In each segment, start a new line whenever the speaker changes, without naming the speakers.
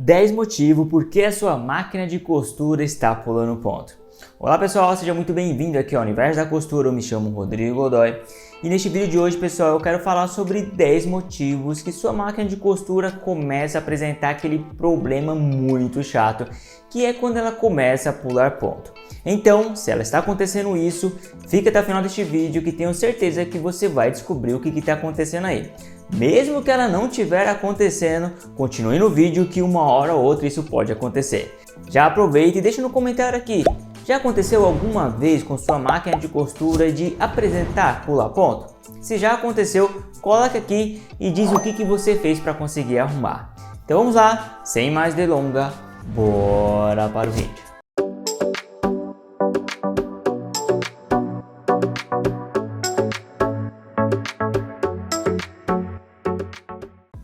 10 motivos por que a sua máquina de costura está pulando ponto. Olá pessoal, seja muito bem-vindo aqui ao Universo da Costura. Eu me chamo Rodrigo Godoy e neste vídeo de hoje, pessoal, eu quero falar sobre 10 motivos que sua máquina de costura começa a apresentar aquele problema muito chato, que é quando ela começa a pular ponto. Então, se ela está acontecendo isso, fica até o final deste vídeo que tenho certeza que você vai descobrir o que está acontecendo aí. Mesmo que ela não estiver acontecendo, continue no vídeo que uma hora ou outra isso pode acontecer. Já aproveita e deixa no comentário aqui. Já aconteceu alguma vez com sua máquina de costura de apresentar pular ponto? Se já aconteceu, coloca aqui e diz o que você fez para conseguir arrumar. Então vamos lá, sem mais delongas, bora para o vídeo.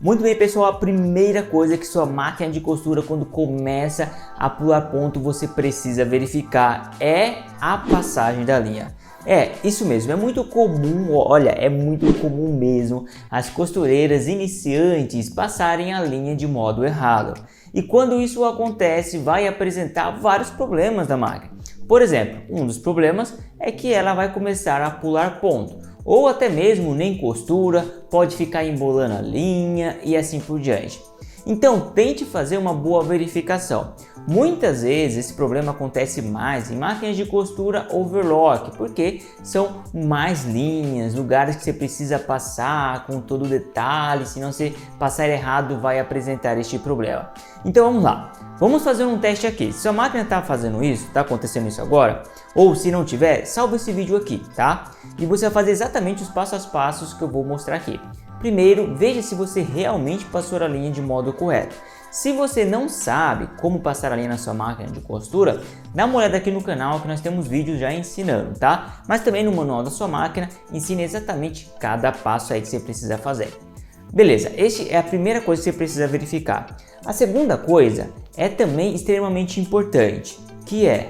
Muito bem, pessoal, a primeira coisa que sua máquina de costura, quando começa a pular ponto, você precisa verificar é a passagem da linha. Isso mesmo, é muito comum, olha, é muito comum mesmo as costureiras iniciantes passarem a linha de modo errado. E quando isso acontece, vai apresentar vários problemas da máquina. Por exemplo, um dos problemas é que ela vai começar a pular ponto. Ou até mesmo nem costura, pode ficar embolando a linha e assim por diante. Então tente fazer uma boa verificação. Muitas vezes esse problema acontece mais em máquinas de costura overlock, porque são mais linhas, lugares que você precisa passar com todo o detalhe, senão se passar errado vai apresentar este problema. Então vamos lá, vamos fazer um teste aqui. Se sua máquina está fazendo isso, está acontecendo isso agora, ou se não tiver, salva esse vídeo aqui, tá? E você vai fazer exatamente os passos a passos que eu vou mostrar aqui. Primeiro, veja se você realmente passou a linha de modo correto. Se você não sabe como passar a linha na sua máquina de costura, dá uma olhada aqui no canal que nós temos vídeos já ensinando, tá? Mas também no manual da sua máquina ensina exatamente cada passo aí que você precisa fazer. Beleza, esta é a primeira coisa que você precisa verificar. A segunda coisa é também extremamente importante, que é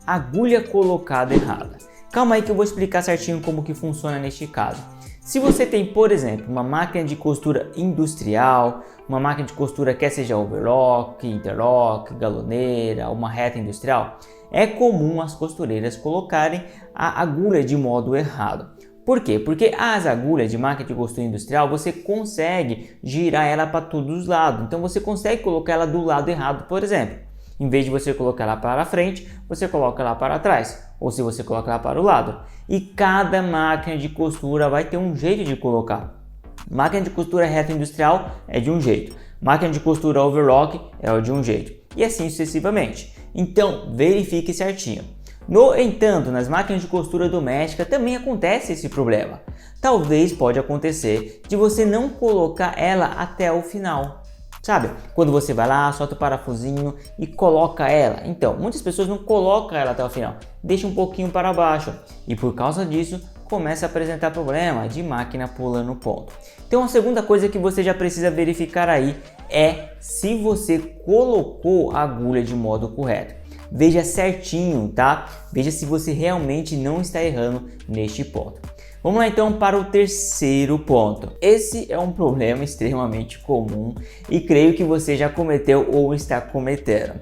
a agulha colocada errada. Calma aí que eu vou explicar certinho como que funciona neste caso. Se você tem, por exemplo, uma máquina de costura industrial, uma máquina de costura quer seja overlock, interlock, galoneira, uma reta industrial, é comum as costureiras colocarem a agulha de modo errado. Por quê? Porque as agulhas de máquina de costura industrial você consegue girar ela para todos os lados. Então você consegue colocar ela do lado errado, por exemplo. Em vez de você colocar ela para frente, você coloca ela para trás. Ou se você coloca ela para o lado. E cada máquina de costura vai ter um jeito de colocar. Máquina de costura reta industrial é de um jeito. Máquina de costura overlock é de um jeito. E assim sucessivamente. Então verifique certinho. No entanto, nas máquinas de costura doméstica também acontece esse problema. Talvez pode acontecer de você não colocar ela até o final. Sabe? Quando você vai lá, solta o parafusinho e coloca ela. Então, muitas pessoas não colocam ela até o final. Deixa um pouquinho para baixo. E por causa disso, começa a apresentar problema de máquina pulando ponto. Então, a segunda coisa que você já precisa verificar aí é se você colocou a agulha de modo correto. Veja certinho, tá? Veja se você realmente não está errando neste ponto. Vamos lá então para o terceiro ponto. Esse é um problema extremamente comum e creio que você já cometeu ou está cometendo.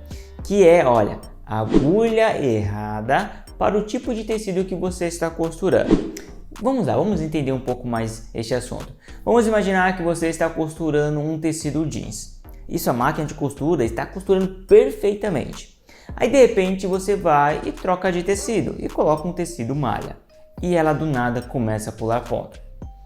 Que é, olha, agulha errada para o tipo de tecido que você está costurando. Vamos lá, vamos entender um pouco mais este assunto. Vamos imaginar que você está costurando um tecido jeans. E sua máquina de costura está costurando perfeitamente. Aí de repente você vai e troca de tecido e coloca um tecido malha. E ela do nada começa a pular ponto.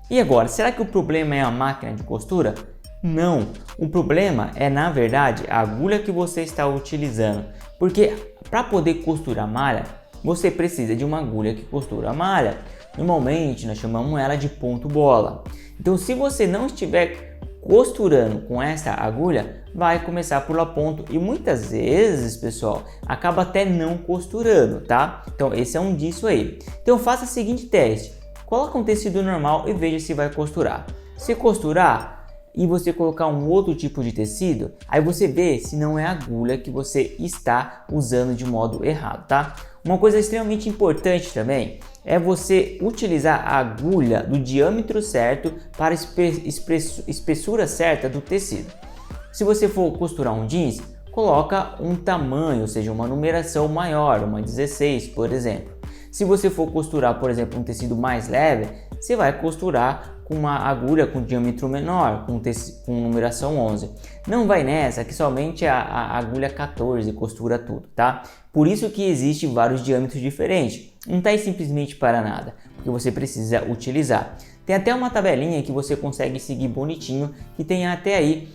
E agora, será que o problema é a máquina de costura? Não, o problema é na verdade a agulha que você está utilizando. Porque para poder costurar malha, você precisa de uma agulha que costura a malha. Normalmente nós chamamos ela de ponto bola. Então se você não estiver costurando com essa agulha, vai começar a pular ponto e muitas vezes, pessoal, acaba até não costurando, tá? Então esse é um disso aí. Então faça o seguinte teste, coloca um tecido normal e veja se vai costurar. Se costurar e você colocar um outro tipo de tecido, aí você vê se não é a agulha que você está usando de modo errado, tá? Uma coisa extremamente importante também é você utilizar a agulha do diâmetro certo para a espessura certa do tecido. Se você for costurar um jeans, coloca um tamanho, ou seja, uma numeração maior, uma 16, por exemplo. Se você for costurar, por exemplo, um tecido mais leve, você vai costurar com uma agulha com diâmetro menor, com numeração 11. Não vai nessa que somente a agulha 14 costura tudo, tá? Por isso que existe vários diâmetros diferentes. Não está aí simplesmente para nada, porque você precisa utilizar. Tem até uma tabelinha que você consegue seguir bonitinho, que tem até aí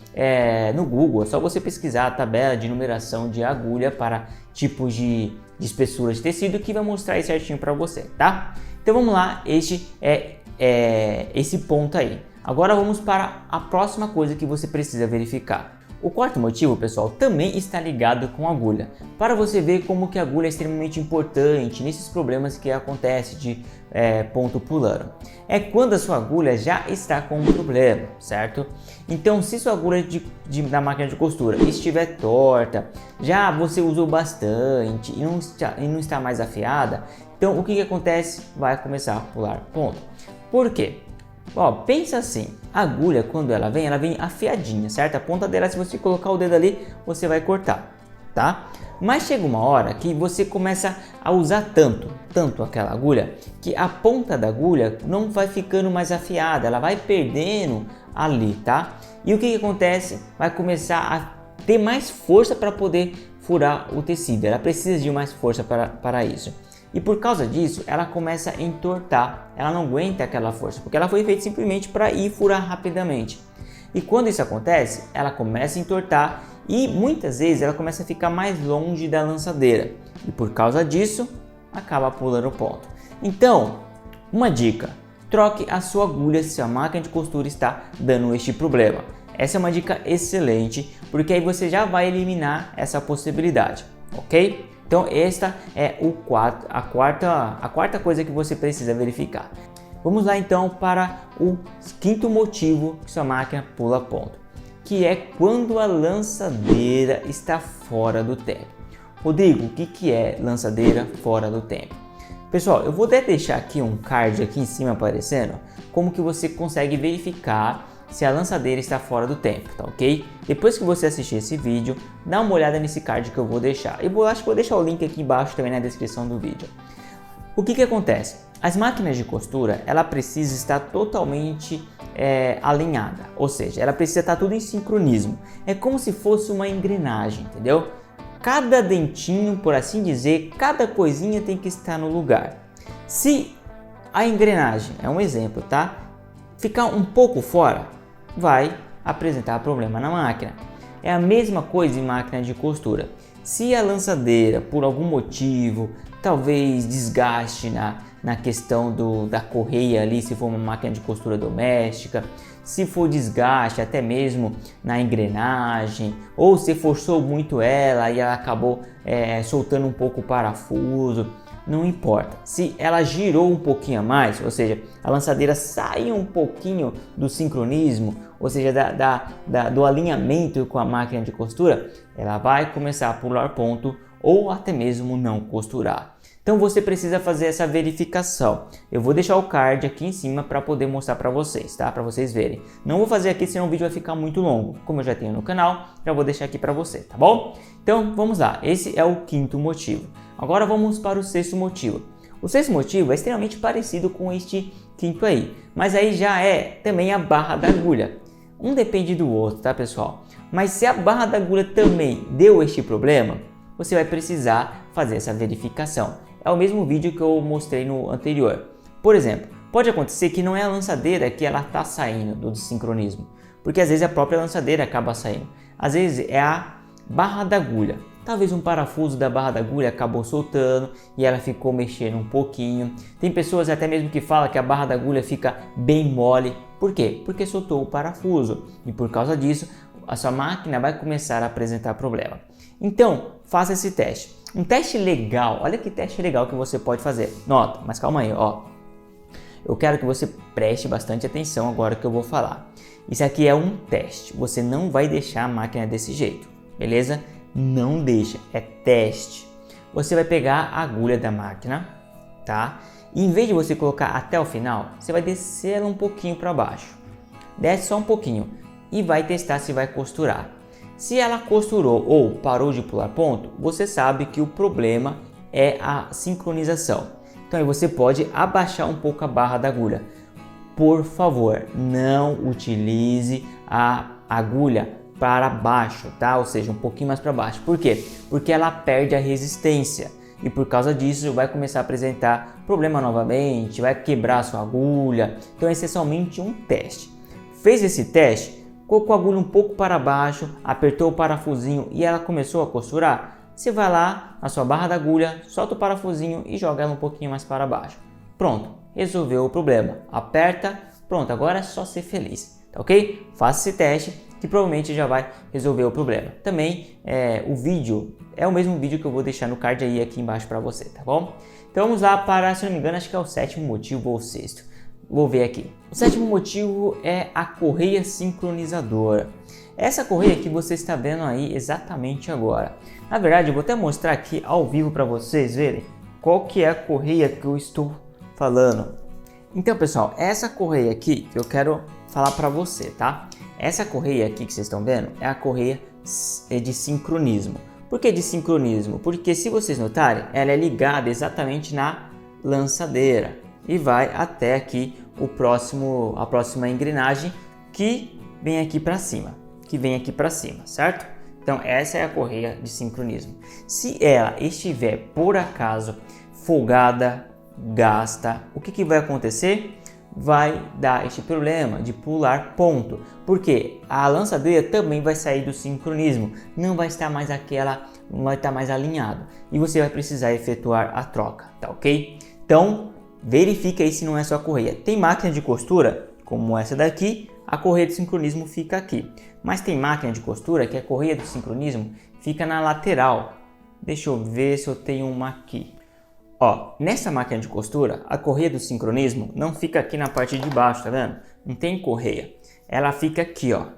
no Google. É só você pesquisar a tabela de numeração de agulha para tipos de espessura de tecido, que vai mostrar aí certinho para você, tá? Então vamos lá, este é esse ponto aí. Agora vamos para a próxima coisa que você precisa verificar. O quarto motivo, pessoal, também está ligado com a agulha, para você ver como que a agulha é extremamente importante nesses problemas que acontecem de ponto pulando. É quando a sua agulha já está com um problema, certo? Então, se sua agulha da máquina de costura estiver torta, já você usou bastante e não está mais afiada, então o que acontece? Vai começar a pular ponto. Por quê? Ó, pensa assim, a agulha quando ela vem afiadinha, certo? A ponta dela, se você colocar o dedo ali, você vai cortar, tá? Mas chega uma hora que você começa a usar tanto aquela agulha, que a ponta da agulha não vai ficando mais afiada, ela vai perdendo ali, tá? E o que acontece? Vai começar a ter mais força para poder furar o tecido, ela precisa de mais força para isso. E por causa disso, ela começa a entortar, ela não aguenta aquela força, porque ela foi feita simplesmente para ir furar rapidamente. E quando isso acontece, ela começa a entortar e muitas vezes ela começa a ficar mais longe da lançadeira. E por causa disso, acaba pulando o ponto. Então, uma dica, troque a sua agulha se a máquina de costura está dando este problema. Essa é uma dica excelente, porque aí você já vai eliminar essa possibilidade, ok? Então esta é a quarta coisa que você precisa verificar. Vamos lá então para o quinto motivo que sua máquina pula ponto, que é quando a lançadeira está fora do tempo. Rodrigo, o que é lançadeira fora do tempo? Pessoal, eu vou até deixar aqui um card aqui em cima aparecendo, como que você consegue verificar se a lançadeira está fora do tempo, tá ok? Depois que você assistir esse vídeo, dá uma olhada nesse card que eu vou deixar. Acho que vou deixar o link aqui embaixo também na descrição do vídeo. O que acontece? As máquinas de costura, ela precisa estar totalmente alinhada, ou seja, ela precisa estar tudo em sincronismo. É como se fosse uma engrenagem, entendeu? Cada dentinho, por assim dizer, cada coisinha tem que estar no lugar. Se a engrenagem, é um exemplo, tá? Ficar um pouco fora, vai apresentar problema na máquina. É a mesma coisa em máquina de costura. Se a lançadeira, por algum motivo, talvez desgaste na questão da correia ali, se for uma máquina de costura doméstica, se for desgaste até mesmo na engrenagem, ou se forçou muito ela e ela acabou soltando um pouco o parafuso, não importa. Se ela girou um pouquinho a mais, ou seja, a lançadeira saiu um pouquinho do sincronismo, ou seja, do alinhamento com a máquina de costura, ela vai começar a pular ponto ou até mesmo não costurar. Então você precisa fazer essa verificação. Eu vou deixar o card aqui em cima para poder mostrar para vocês, tá? Para vocês verem. Não vou fazer aqui, senão o vídeo vai ficar muito longo. Como eu já tenho no canal, já vou deixar aqui para você, tá bom? Então vamos lá, esse é o quinto motivo. Agora vamos para o sexto motivo. O sexto motivo é extremamente parecido com este quinto aí, mas aí já é também a barra da agulha. Um depende do outro, tá pessoal? Mas se a barra da agulha também deu este problema, você vai precisar fazer essa verificação. É o mesmo vídeo que eu mostrei no anterior. Por exemplo, pode acontecer que não é a lançadeira que ela está saindo do sincronismo, porque às vezes a própria lançadeira acaba saindo. Às vezes é a barra da agulha. Talvez um parafuso da barra da agulha acabou soltando e ela ficou mexendo um pouquinho. Tem pessoas até mesmo que falam que a barra da agulha fica bem mole. Por quê? Porque soltou o parafuso e por causa disso a sua máquina vai começar a apresentar problema. Então, faça esse teste. Um teste legal, olha que teste legal que você pode fazer. Nota, mas calma aí, ó. Eu quero que você preste bastante atenção agora que eu vou falar. Isso aqui é um teste, você não vai deixar a máquina desse jeito, beleza? Não deixa, é teste. Você vai pegar a agulha da máquina, tá? E em vez de você colocar até o final, você vai descer ela um pouquinho para baixo. Desce só um pouquinho e vai testar se vai costurar. Se ela costurou ou parou de pular ponto, você sabe que o problema é a sincronização. Então aí você pode abaixar um pouco a barra da agulha. Por favor, não utilize a agulha para baixo, tá? Ou seja, um pouquinho mais para baixo. Por quê? Porque ela perde a resistência e por causa disso vai começar a apresentar problema novamente, vai quebrar a sua agulha. Então esse é somente um teste. Fez esse teste, colocou a agulha um pouco para baixo, apertou o parafusinho e ela começou a costurar, você vai lá na sua barra da agulha, solta o parafusinho e joga ela um pouquinho mais para baixo. Pronto, resolveu o problema. Aperta, pronto, agora é só ser feliz, tá ok? Faça esse teste que provavelmente já vai resolver o problema. Também o vídeo é o mesmo vídeo que eu vou deixar no card aí aqui embaixo para você, tá bom? Então vamos lá para, se não me engano, acho que é o sétimo motivo ou o sexto. Vou ver aqui. O sétimo motivo é a correia sincronizadora. Essa correia que você está vendo aí exatamente agora. Na verdade, eu vou até mostrar aqui ao vivo para vocês verem qual que é a correia que eu estou falando. Então, pessoal, essa correia aqui que eu quero falar para você, tá? Essa correia aqui que vocês estão vendo é a correia de sincronismo. Por que de sincronismo? Porque se vocês notarem, ela é ligada exatamente na lançadeira e vai até aqui a próxima engrenagem que vem aqui para cima, certo? Então essa é a correia de sincronismo. Se ela estiver por acaso folgada, gasta, o que vai acontecer? Vai dar este problema de pular ponto, porque a lançadeira também vai sair do sincronismo, não vai estar mais alinhado e você vai precisar efetuar a troca, tá ok? Então verifica aí se não é só a correia. Tem máquina de costura, como essa daqui, a correia de sincronismo fica aqui, mas tem máquina de costura que a correia do sincronismo fica na lateral. Deixa eu ver se eu tenho uma aqui. Ó, nessa máquina de costura, a correia do sincronismo não fica aqui na parte de baixo, tá vendo? Não tem correia. Ela fica aqui, ó.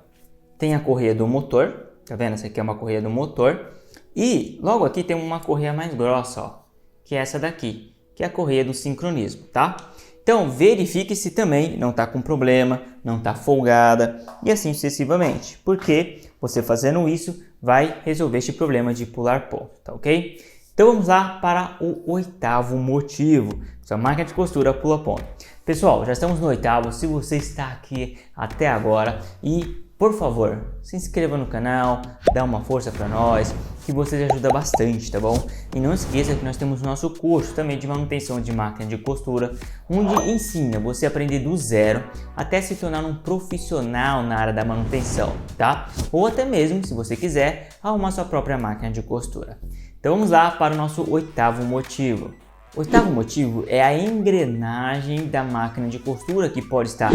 Tem a correia do motor, tá vendo? Essa aqui é uma correia do motor. E logo aqui tem uma correia mais grossa, ó, que é essa daqui, que é a correia do sincronismo, tá? Então verifique se também não tá com problema, não tá folgada e assim sucessivamente, porque você fazendo isso vai resolver este problema de pular ponto, tá ok? Então vamos lá para o oitavo motivo. Sua máquina de costura pula ponto. Pessoal, já estamos no oitavo. Se você está aqui até agora e, por favor, se inscreva no canal, dá uma força para nós, que você ajuda bastante, tá bom? E não esqueça que nós temos o nosso curso também de manutenção de máquina de costura, onde ensina você a aprender do zero até se tornar um profissional na área da manutenção, tá? Ou até mesmo, se você quiser, arrumar sua própria máquina de costura. Então vamos lá para o nosso oitavo motivo. O oitavo motivo é a engrenagem da máquina de costura, que pode estar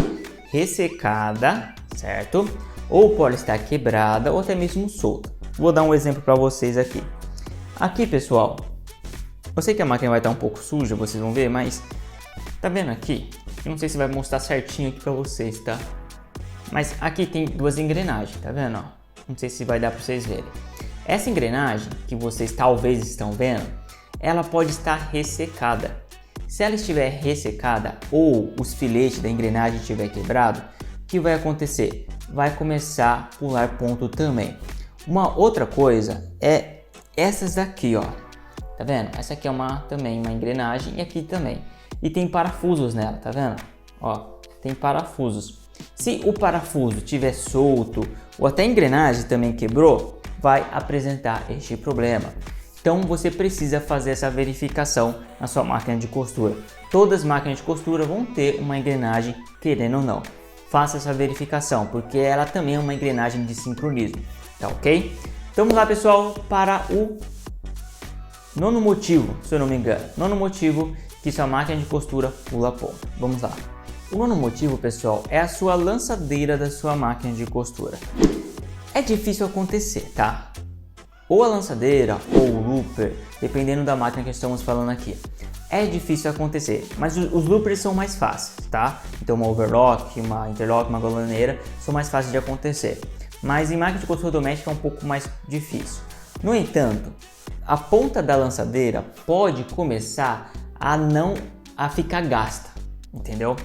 ressecada, certo? Ou pode estar quebrada ou até mesmo solta. Vou dar um exemplo para vocês aqui. Aqui, pessoal, eu sei que a máquina vai estar um pouco suja, vocês vão ver, mas tá vendo aqui? Eu não sei se vai mostrar certinho aqui para vocês, tá? Mas aqui tem duas engrenagens, tá vendo? Ó? Não sei se vai dar para vocês verem. Essa engrenagem que vocês talvez estão vendo, ela pode estar ressecada. Se ela estiver ressecada ou os filetes da engrenagem estiver quebrado, o que vai acontecer? Vai começar a pular ponto também. Uma outra coisa é essas daqui, ó. Tá vendo? Essa aqui é também uma engrenagem e aqui também. E tem parafusos nela, tá vendo? Ó, tem parafusos. Se o parafuso estiver solto ou até a engrenagem também quebrou, vai apresentar este problema. Então você precisa fazer essa verificação na sua máquina de costura. Todas as máquinas de costura vão ter uma engrenagem, querendo ou não. Faça essa verificação, porque ela também é uma engrenagem de sincronismo, tá ok? Então vamos lá, pessoal, para o nono motivo, se eu não me engano. Nono motivo que sua máquina de costura pula ponto. Vamos lá. O nono motivo, pessoal, é a sua lançadeira da sua máquina de costura. É difícil acontecer, tá? Ou a lançadeira ou o looper, dependendo da máquina que estamos falando aqui. É difícil acontecer, mas os loopers são mais fáceis, tá? Então uma overlock, uma interlock, uma galoneira são mais fáceis de acontecer. Mas em máquina de costura doméstica é um pouco mais difícil. No entanto, a ponta da lançadeira pode começar a ficar gasta, entendeu?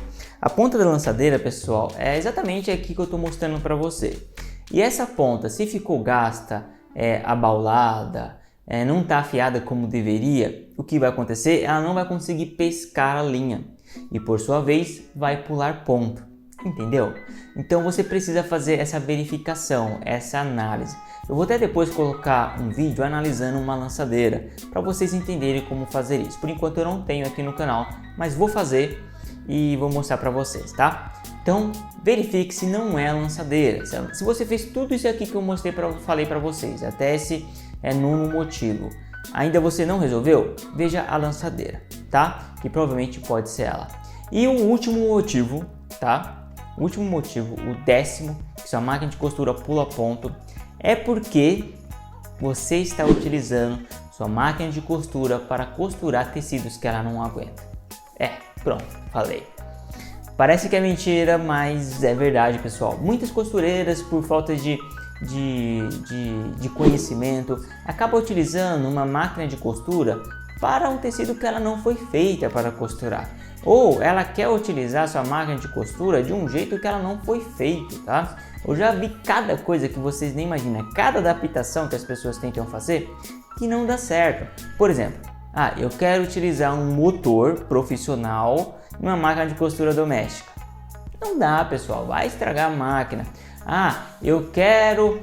A ponta da lançadeira, pessoal, é exatamente aqui que eu estou mostrando para você. E essa ponta, se ficou gasta, abaulada, não está afiada como deveria, o que vai acontecer? Ela não vai conseguir pescar a linha e, por sua vez, vai pular ponto. Entendeu? Então você precisa fazer essa verificação, essa análise. Eu vou até depois colocar um vídeo analisando uma lançadeira para vocês entenderem como fazer isso. Por enquanto eu não tenho aqui no canal, mas vou fazer e vou mostrar para vocês, tá? Então verifique se não é a lançadeira. Se você fez tudo isso aqui que eu falei para vocês, até esse nono motivo, ainda você não resolveu, veja a lançadeira, tá? Que provavelmente pode ser ela. E o último motivo, tá? O último motivo, o 10º, que sua máquina de costura pula ponto, é porque você está utilizando sua máquina de costura para costurar tecidos que ela não aguenta. Pronto, falei. Parece que é mentira, mas é verdade, pessoal. Muitas costureiras, por falta de conhecimento, acabam utilizando uma máquina de costura para um tecido que ela não foi feita para costurar. Ou ela quer utilizar sua máquina de costura de um jeito que ela não foi feito, tá? Eu já vi cada coisa que vocês nem imaginam, cada adaptação que as pessoas tentam fazer que não dá certo. Por exemplo, eu quero utilizar um motor profissional em uma máquina de costura doméstica. Não dá, pessoal, vai estragar a máquina. Eu quero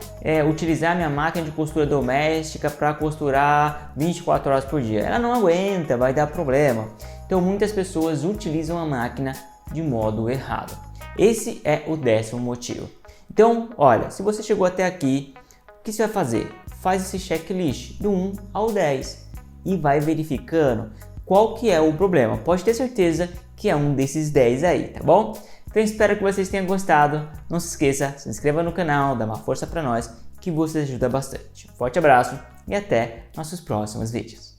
utilizar minha máquina de costura doméstica para costurar 24 horas por dia. Ela não aguenta, vai dar problema. Então muitas pessoas utilizam a máquina de modo errado. Esse é o 10º motivo. Então, olha, se você chegou até aqui, o que você vai fazer? Faz esse checklist do 1 ao 10 e vai verificando qual que é o problema. Pode ter certeza que é um desses 10 aí, tá bom? Então espero que vocês tenham gostado. Não se esqueça, se inscreva no canal, dá uma força para nós, que você ajuda bastante. Forte abraço e até nossos próximos vídeos.